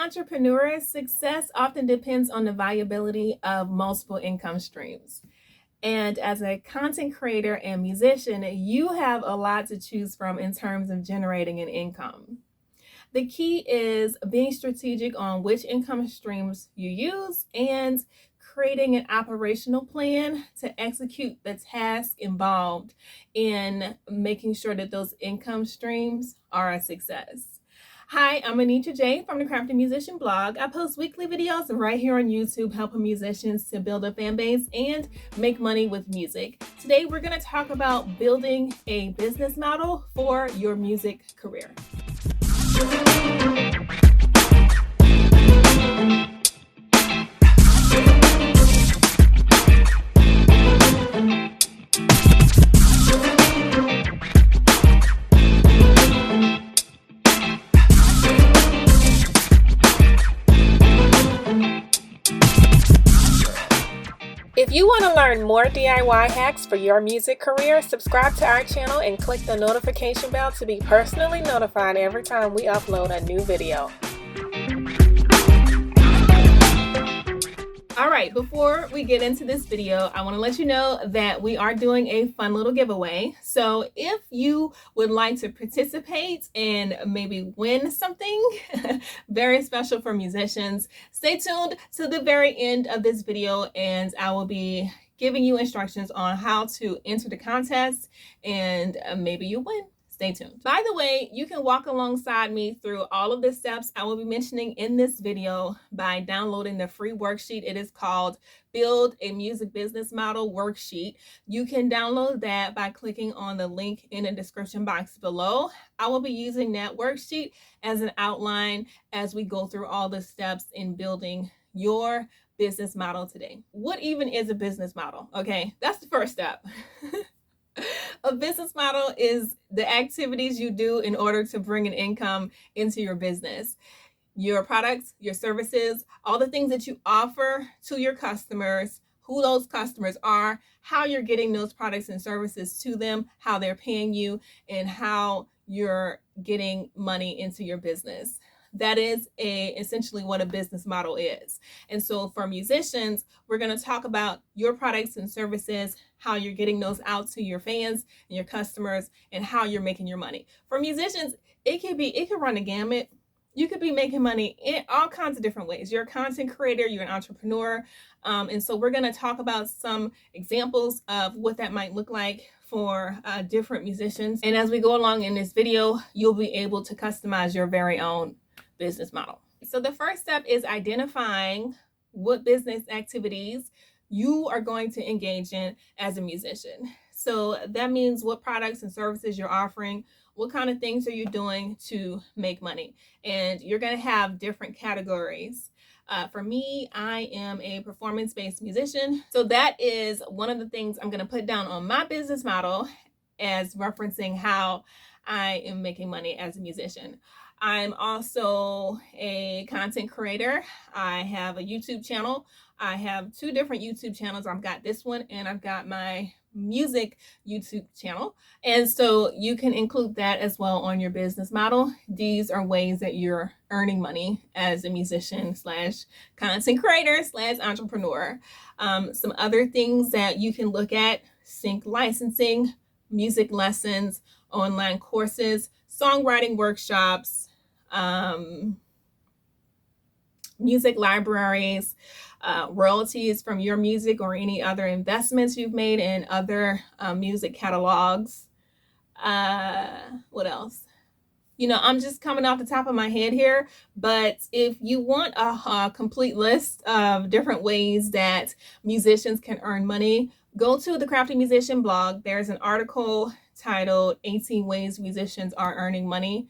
entrepreneur, success often depends on the viability of multiple income streams. And as a content creator and musician, you have a lot to choose from in terms of generating an income. The key is being strategic on which income streams you use and creating an operational plan to execute the task involved in making sure that those income streams are a success. Hi, I'm Anitra J from the Crafty Musician blog. I post weekly videos right here on YouTube helping musicians to build a fan base and make money with music. Today, we're going to talk about building a business model for your music career. If you want to learn more DIY hacks for your music career, subscribe to our channel and click the notification bell to be personally notified every time we upload a new video. All right, before we get into this video, I want to let you know that we are doing a fun little giveaway. So if you would like to participate and maybe win something very special for musicians, stay tuned to the very end of this video and I will be giving you instructions on how to enter the contest and maybe you win. Stay tuned. By the way, you can walk alongside me through all of the steps I will be mentioning in this video by downloading the free worksheet. It is called Build a Music Business Model Worksheet. You can download that by clicking on the link in the description box below. I will be using that worksheet as an outline as we go through all the steps in building your business model today. What even is a business model? Okay, that's the first step. A business model is the activities you do in order to bring an income into your business. Your products, your services, all the things that you offer to your customers, who those customers are, how you're getting those products and services to them, how they're paying you, and how you're getting money into your business. That is essentially what a business model is. And so for musicians, we're going to talk about your products and services, how you're getting those out to your fans and your customers, and how you're making your money. For musicians, it could run a gamut. You could be making money in all kinds of different ways. You're a content creator, you're an entrepreneur. And so we're going to talk about some examples of what that might look like for different musicians. And as we go along in this video, you'll be able to customize your very own business model. So the first step is identifying what business activities you are going to engage in as a musician. So that means what products and services you're offering, what kind of things are you doing to make money? And you're going to have different categories. For me, I am a performance-based musician. So that is one of the things I'm going to put down on my business model as referencing how I am making money as a musician. I'm also a content creator. I have a YouTube channel. I have two different YouTube channels. I've got this one and I've got my music YouTube channel. And so you can include that as well on your business model. These are ways that you're earning money as a musician slash content creator slash entrepreneur. Some other things that you can look at: sync licensing, music lessons, online courses, songwriting workshops, music libraries, royalties from your music or any other investments you've made in other music catalogs. What else? You know, I'm just coming off the top of my head here, but if you want a complete list of different ways that musicians can earn money, go to the Crafty Musician blog. There's an article titled 18 Ways Musicians Are Earning Money.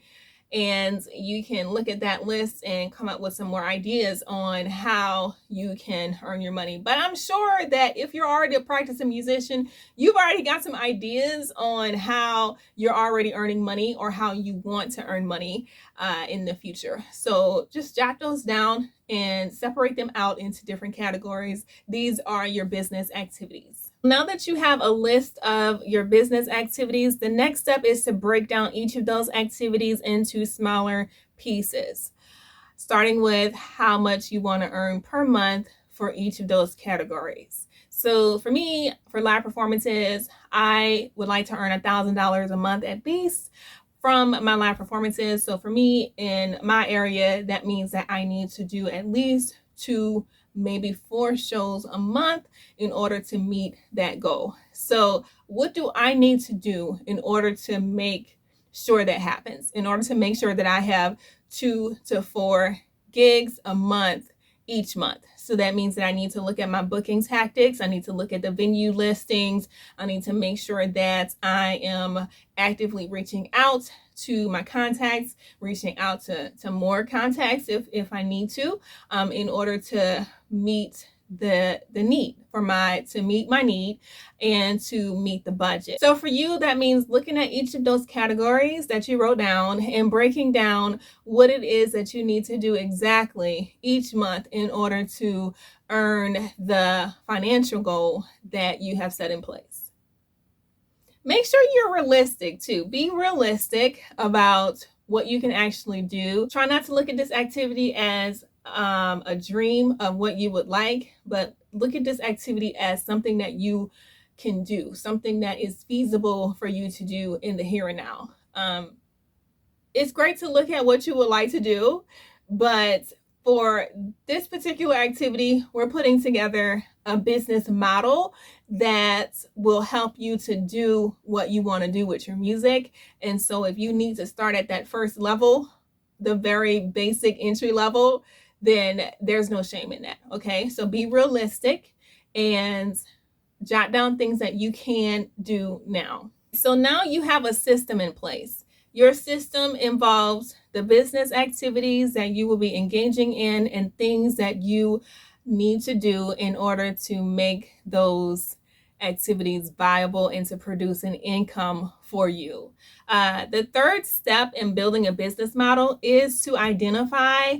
And you can look at that list and come up with some more ideas on how you can earn your money. But I'm sure that if you're already a practicing musician, you've already got some ideas on how you're already earning money or how you want to earn money in the future. So just jot those down and separate them out into different categories. These are your business activities. Now that you have a list of your business activities, the next step is to break down each of those activities into smaller pieces. starting with how much you want to earn per month for each of those categories. So for me, for live performances, I would like to earn $1,000 a month at least from my live performances. So for me in my area, that means that I need to do at least 2, maybe 4 shows a month in order to meet that goal. So what do I need to do in order to make sure that happens? In order to make sure that I have 2 to 4 gigs a month each month. So that means that I need to look at my booking tactics. I need to look at the venue listings. I need to make sure that I am actively reaching out to my contacts, reaching out to more contacts if I need to, in order to meet the need to meet my need and to meet the budget. So for you, that means looking at each of those categories that you wrote down and breaking down what it is that you need to do exactly each month in order to earn the financial goal that you have set in place. Make sure you're realistic too. Be realistic about what you can actually do. Try not to look at this activity as a dream of what you would like, but look at this activity as something that you can do, something that is feasible for you to do in the here and now. It's great to look at what you would like to do, but for this particular activity, we're putting together a business model that will help you to do what you want to do with your music. And so if you need to start at that first level, the very basic entry level, then there's no shame in that. Okay, so be realistic and jot down things that you can do now. So now you have a system in place. Your system involves the business activities that you will be engaging in and things that you need to do in order to make those activities viable and to produce an income for you. The third step in building a business model is to identify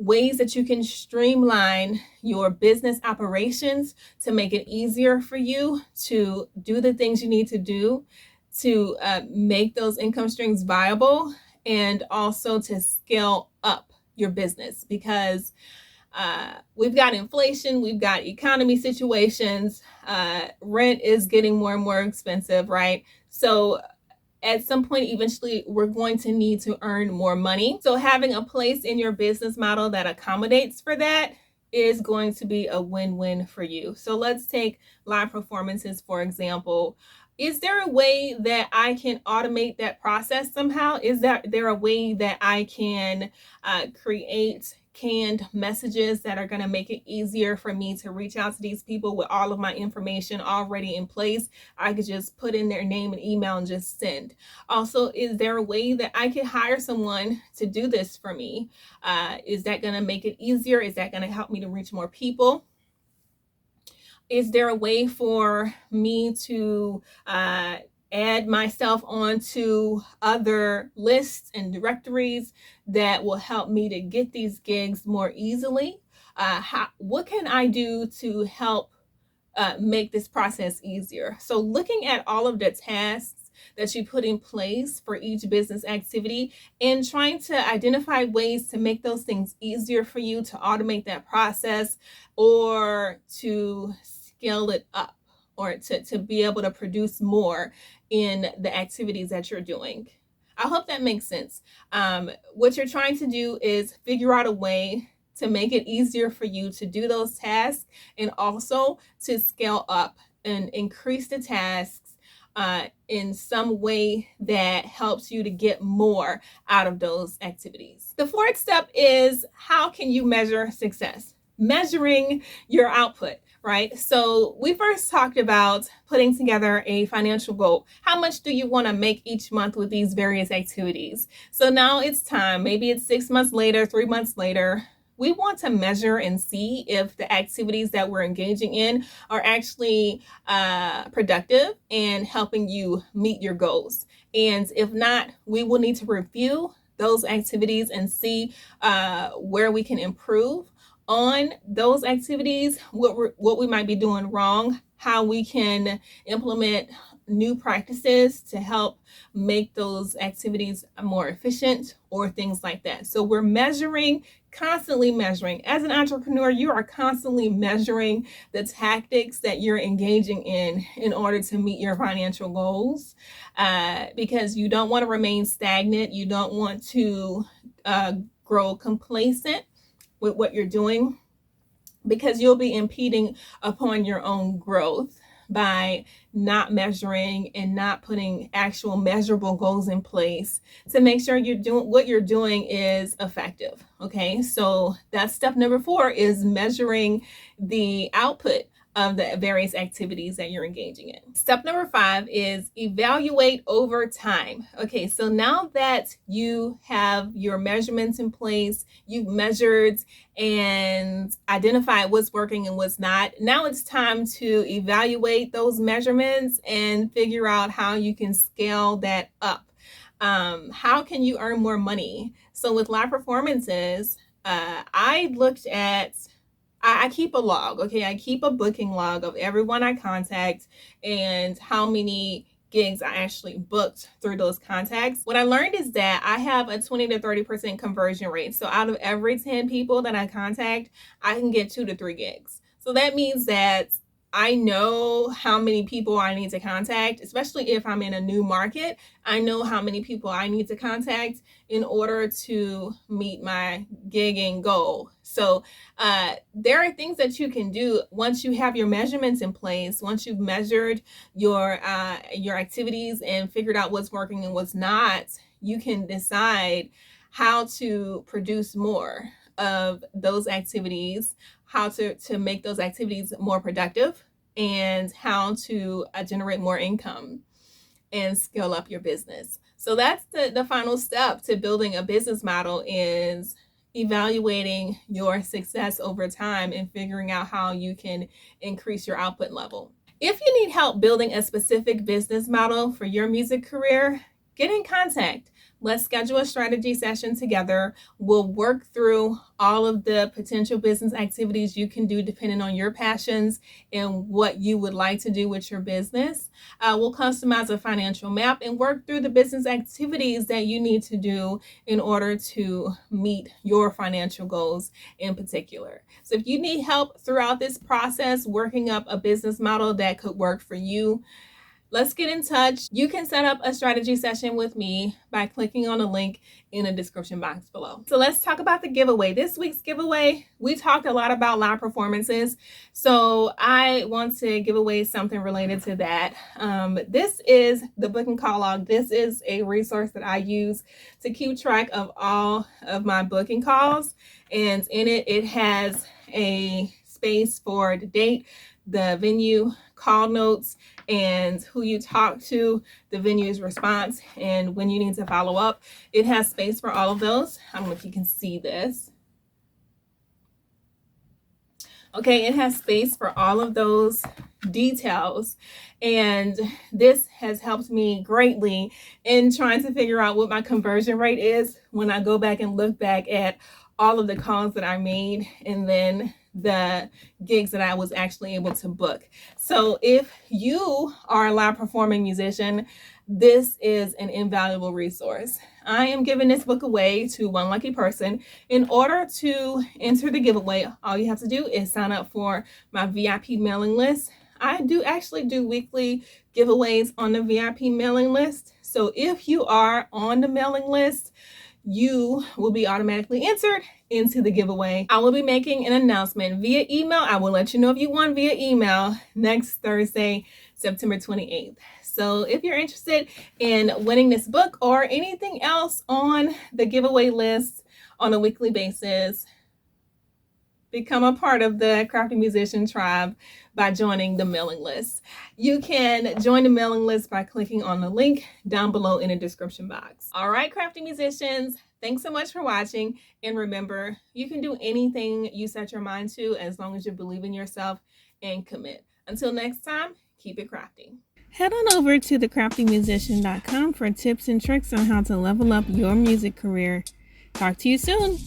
ways that you can streamline your business operations to make it easier for you to do the things you need to do to make those income streams viable, and also to scale up your business, because we've got inflation, we've got economy situations, rent is getting more and more expensive, right? So at some point, eventually, we're going to need to earn more money. So having a place in your business model that accommodates for that is going to be a win-win for you. So let's take live performances, for example. Is there a way that I can automate that process somehow? Is there a way that I can create canned messages that are going to make it easier for me to reach out to these people with all of my information already in place? I could just put in their name and email and just send. Also, is there a way that I could hire someone to do this for me? Is that going to make it easier? Is that going to help me to reach more people? Is there a way for me to add myself onto other lists and directories that will help me to get these gigs more easily? What can I do to help make this process easier? So looking at all of the tasks that you put in place for each business activity and trying to identify ways to make those things easier for you, to automate that process, or to scale it up, or to be able to produce more in the activities that you're doing. I hope that makes sense. What you're trying to do is figure out a way to make it easier for you to do those tasks, and also to scale up and increase the tasks in some way that helps you to get more out of those activities. The fourth step is, how can you measure success? Measuring your output, right? So we first talked about putting together a financial goal. How much do you want to make each month with these various activities? So now it's time, maybe it's 6 months later, 3 months later. We want to measure and see if the activities that we're engaging in are actually productive and helping you meet your goals. And if not, we will need to review those activities and see where we can improve on those activities, what we might be doing wrong, how we can implement new practices to help make those activities more efficient or things like that. So we're measuring, constantly measuring. As an entrepreneur, you are constantly measuring the tactics that you're engaging in order to meet your financial goals, because you don't want to remain stagnant. You don't want to grow complacent with what you're doing, because you'll be impeding upon your own growth by not measuring and not putting actual measurable goals in place to make sure you're doing what you're doing is effective. Okay, so that's step number 4, is measuring the output of the various activities that you're engaging in. Step number 5 is evaluate over time. Okay, so now that you have your measurements in place, you've measured and identified what's working and what's not, now it's time to evaluate those measurements and figure out how you can scale that up. How can you earn more money? So with live performances, I looked at, I keep a log, okay? I keep a booking log of everyone I contact and how many gigs I actually booked through those contacts. What I learned is that I have a 20 to 30% conversion rate. So out of every 10 people that I contact, I can get 2 to 3 gigs. So that means that I know how many people I need to contact, especially if I'm in a new market. I know how many people I need to contact in order to meet my gigging goal. So there are things that you can do once you have your measurements in place, once you've measured your activities and figured out what's working and what's not. You can decide how to produce more of those activities, how to make those activities more productive, and how to generate more income and scale up your business. So that's the final step to building a business model, is evaluating your success over time and figuring out how you can increase your output level. If you need help building a specific business model for your music career, get in contact. Let's schedule a strategy session together. We'll work through all of the potential business activities you can do depending on your passions and what you would like to do with your business. We'll customize a financial map and work through the business activities that you need to do in order to meet your financial goals in particular. So if you need help throughout this process, working up a business model that could work for you, let's get in touch. You can set up a strategy session with me by clicking on a link in the description box below. So let's talk about the giveaway. This week's giveaway, we talked a lot about live performances, so I want to give away something related to that. This is the booking call log. This is a resource that I use to keep track of all of my booking calls, and in it, it has a space for the date, the venue, call notes, and who you talk to, the venue's response, and when you need to follow up. It has space for all of those. I don't know if you can see this. Okay, it has space for all of those details, and this has helped me greatly in trying to figure out what my conversion rate is when I go back and look back at all of the calls that I made and then the gigs that I was actually able to book. So if you are a live performing musician, this is an invaluable resource. I am giving this book away to one lucky person. In order to enter the giveaway, all you have to do is sign up for my VIP mailing list. I do actually do weekly giveaways on the VIP mailing list. So if you are on the mailing list, you will be automatically entered into the giveaway. I will be making an announcement via email. I will let you know if you won via email next Thursday, September 28th. So if you're interested in winning this book or anything else on the giveaway list on a weekly basis, become a part of the Crafty Musician tribe by joining the mailing list. You can join the mailing list by clicking on the link down below in the description box. All right, Crafty Musicians, thanks so much for watching. And remember, you can do anything you set your mind to as long as you believe in yourself and commit. Until next time, keep it crafty. Head on over to thecraftymusician.com for tips and tricks on how to level up your music career. Talk to you soon.